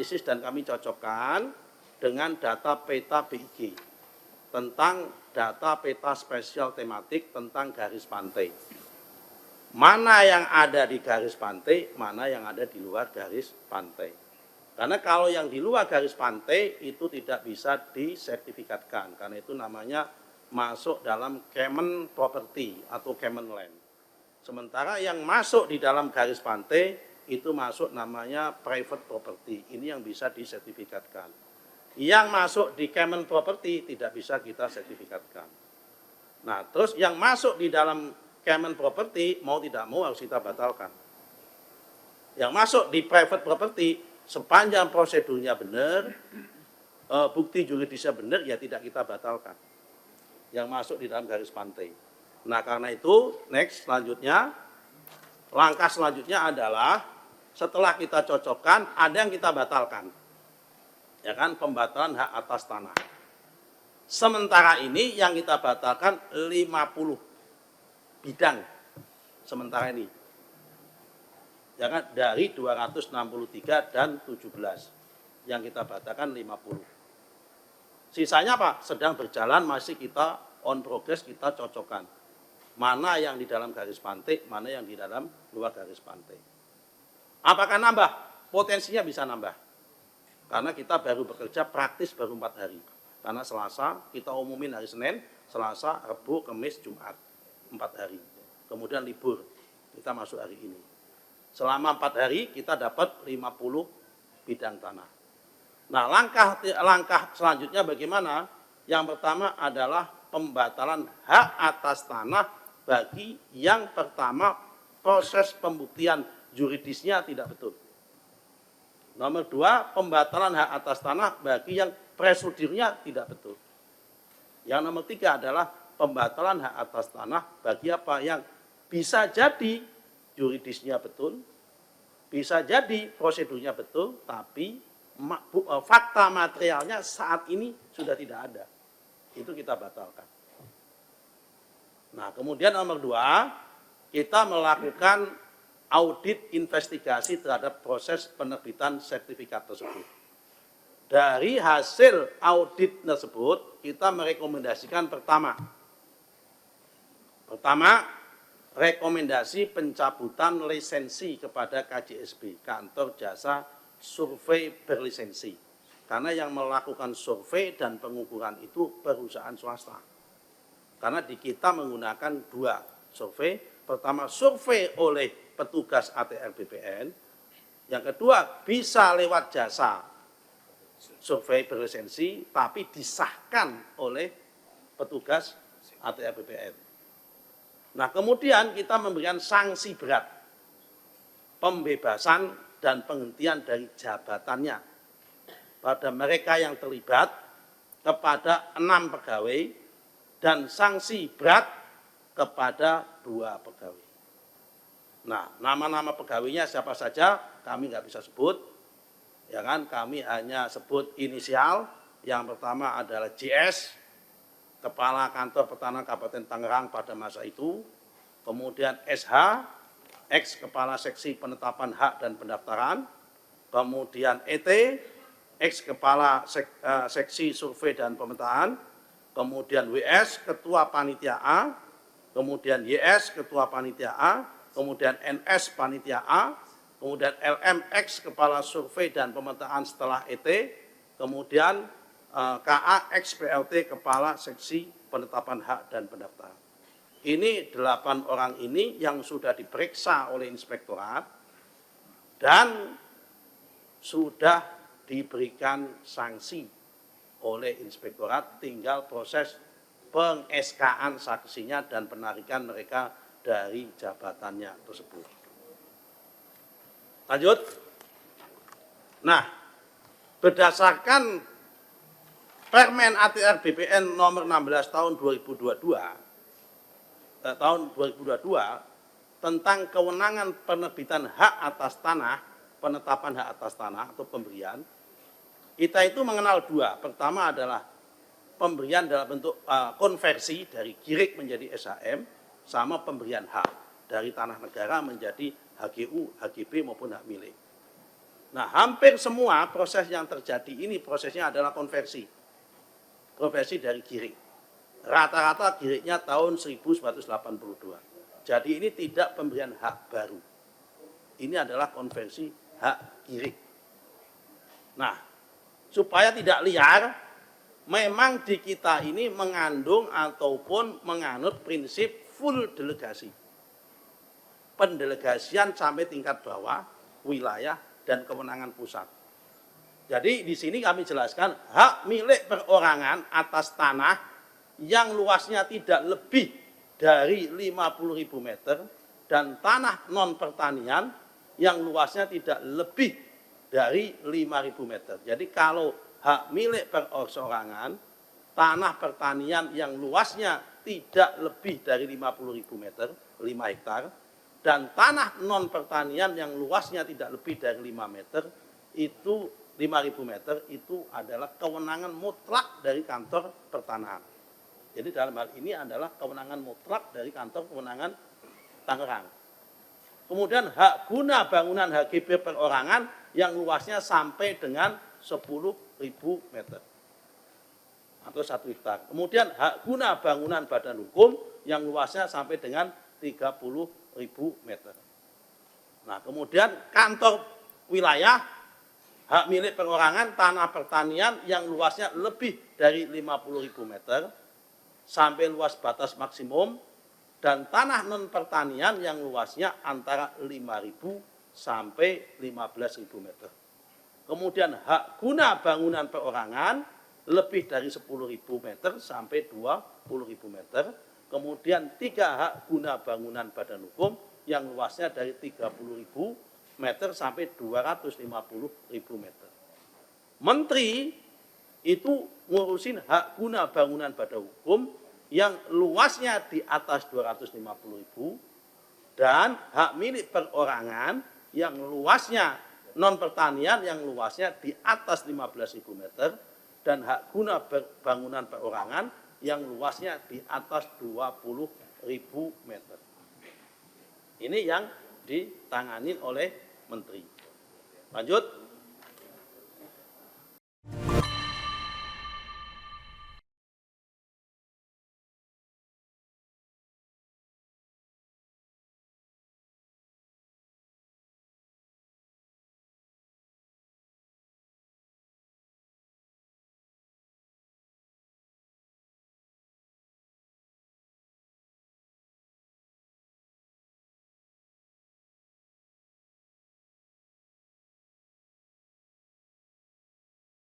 analisis dan kami cocokkan dengan data peta BIG tentang data peta spesial tematik tentang garis pantai. Mana yang ada di garis pantai, mana yang ada di luar garis pantai. Karena kalau yang di luar garis pantai itu tidak bisa disertifikatkan, karena itu namanya masuk dalam Kemen Property atau Kemen Land. Sementara yang masuk di dalam garis pantai itu masuk namanya private property, ini yang bisa disertifikatkan. Yang masuk di Kemen Property tidak bisa kita sertifikatkan. Nah, terus yang masuk di dalam Kemen Property mau tidak mau harus kita batalkan. Yang masuk di private property sepanjang prosedurnya benar, bukti juridisnya benar, ya tidak kita batalkan. Yang masuk di dalam garis pantai. Nah, karena itu next selanjutnya, langkah selanjutnya adalah setelah kita cocokkan, ada yang kita batalkan. Ya kan, pembatalan hak atas tanah. Sementara ini yang kita batalkan 50 bidang sementara ini. Ya kan, dari 263 dan 17. Yang kita batalkan 50. Sisanya apa? Sedang berjalan, masih kita on progress, kita cocokkan. Mana yang di dalam garis pantai, mana yang di dalam luar garis pantai. Apakah nambah? Potensinya bisa nambah. Karena kita baru bekerja praktis baru 4 hari. Karena Selasa, kita umumin hari Senin, Selasa, Rabu, Kamis, Jumat. 4 hari. Kemudian libur, kita masuk hari ini. Selama 4 hari, kita dapat 50 bidang tanah. Nah, langkah selanjutnya bagaimana? Yang pertama adalah pembatalan hak atas tanah bagi yang pertama proses pembuktian juridisnya tidak betul. Nomor 2, pembatalan hak atas tanah bagi yang prosedurnya tidak betul. Yang nomor 3 adalah pembatalan hak atas tanah bagi apa yang bisa jadi juridisnya betul, bisa jadi prosedurnya betul, tapi fakta materialnya saat ini sudah tidak ada. Itu kita batalkan. Nah, kemudian nomor 2, kita melakukan audit investigasi terhadap proses penerbitan sertifikat tersebut. Dari hasil audit tersebut, kita merekomendasikan pertama, rekomendasi pencabutan lisensi kepada KJSB, Kantor Jasa Survei Berlisensi. Karena yang melakukan survei dan pengukuran itu perusahaan swasta. Karena di kita menggunakan 2 survei. Pertama, survei oleh petugas ATR BPN. Yang kedua, bisa lewat jasa survei berlisensi, tapi disahkan oleh petugas ATR BPN. Nah, kemudian kita memberikan sanksi berat, pembebasan dan penghentian dari jabatannya pada mereka yang terlibat kepada 6 pegawai dan sanksi berat kepada 2 pegawai. Nah, nama-nama pegawainya siapa saja kami nggak bisa sebut, ya kan? Kami hanya sebut inisial. Yang pertama adalah JS, Kepala Kantor Pertanahan Kabupaten Tangerang pada masa itu. Kemudian SH, ex Kepala Seksi Penetapan Hak dan Pendaftaran. Kemudian ET, ex Kepala Seksi Survei dan Pemetaan. Kemudian WS, Ketua Panitia A. Kemudian YS, Ketua Panitia A. Kemudian NS, Panitia A. Kemudian LMX, Kepala Survei dan Pemetaan setelah ET. Kemudian KA, ex PLT, Kepala Seksi Penetapan Hak dan Pendaftaran. Ini 8 orang ini yang sudah diperiksa oleh inspektorat dan sudah diberikan sanksi oleh inspektorat, tinggal proses peng-SK-an saksinya dan penarikan mereka dari jabatannya tersebut. Lanjut. Nah, berdasarkan Permen ATR BPN nomor 16 tahun 2022 tentang kewenangan penerbitan hak atas tanah, penetapan hak atas tanah atau pemberian, kita itu mengenal 2. Pertama adalah pemberian dalam bentuk konversi dari GIRIK menjadi SHM, sama pemberian hak dari tanah negara menjadi HGU, HGB maupun hak milik. Nah, hampir semua proses yang terjadi ini prosesnya adalah konversi dari girik. Rata-rata giriknya tahun 1982. Jadi ini tidak pemberian hak baru. Ini adalah konversi hak girik. Nah, supaya tidak liar, memang di kita ini mengandung ataupun menganut prinsip full delegasi. Pendelegasian sampai tingkat bawah, wilayah, dan kewenangan pusat. Jadi di sini kami jelaskan hak milik perorangan atas tanah yang luasnya tidak lebih dari 50.000 meter dan tanah non pertanian yang luasnya tidak lebih dari 5.000 meter. Jadi kalau hak milik perorangan tanah pertanian yang luasnya tidak lebih dari 50.000 meter, 5 hektar, dan tanah non pertanian yang luasnya tidak lebih dari 5 meter, itu 5.000 meter itu adalah kewenangan mutlak dari kantor pertanahan. Jadi dalam hal ini adalah kewenangan mutlak dari kantor kewenangan Tangerang. Kemudian hak guna bangunan HGB perorangan yang luasnya sampai dengan 10.000 meter atau 1 hektar. Kemudian hak guna bangunan badan hukum yang luasnya sampai dengan 30.000 meter. Nah, kemudian kantor wilayah hak milik perorangan tanah pertanian yang luasnya lebih dari 50.000 meter sampai luas batas maksimum dan tanah non pertanian yang luasnya antara 5.000 sampai 15.000 meter. Kemudian hak guna bangunan perorangan lebih dari 10.000 meter sampai 20.000 meter. Kemudian 3 hak guna bangunan badan hukum yang luasnya dari 30.000 meter sampai 250.000 meter. Menteri itu ngurusin hak guna bangunan badan hukum yang luasnya di atas 250.000 dan hak milik perorangan yang luasnya non pertanian yang luasnya di atas 15.000 meter dan hak guna bangunan perorangan yang luasnya di atas 20.000 meter. Ini yang ditangani oleh Menteri. Lanjut.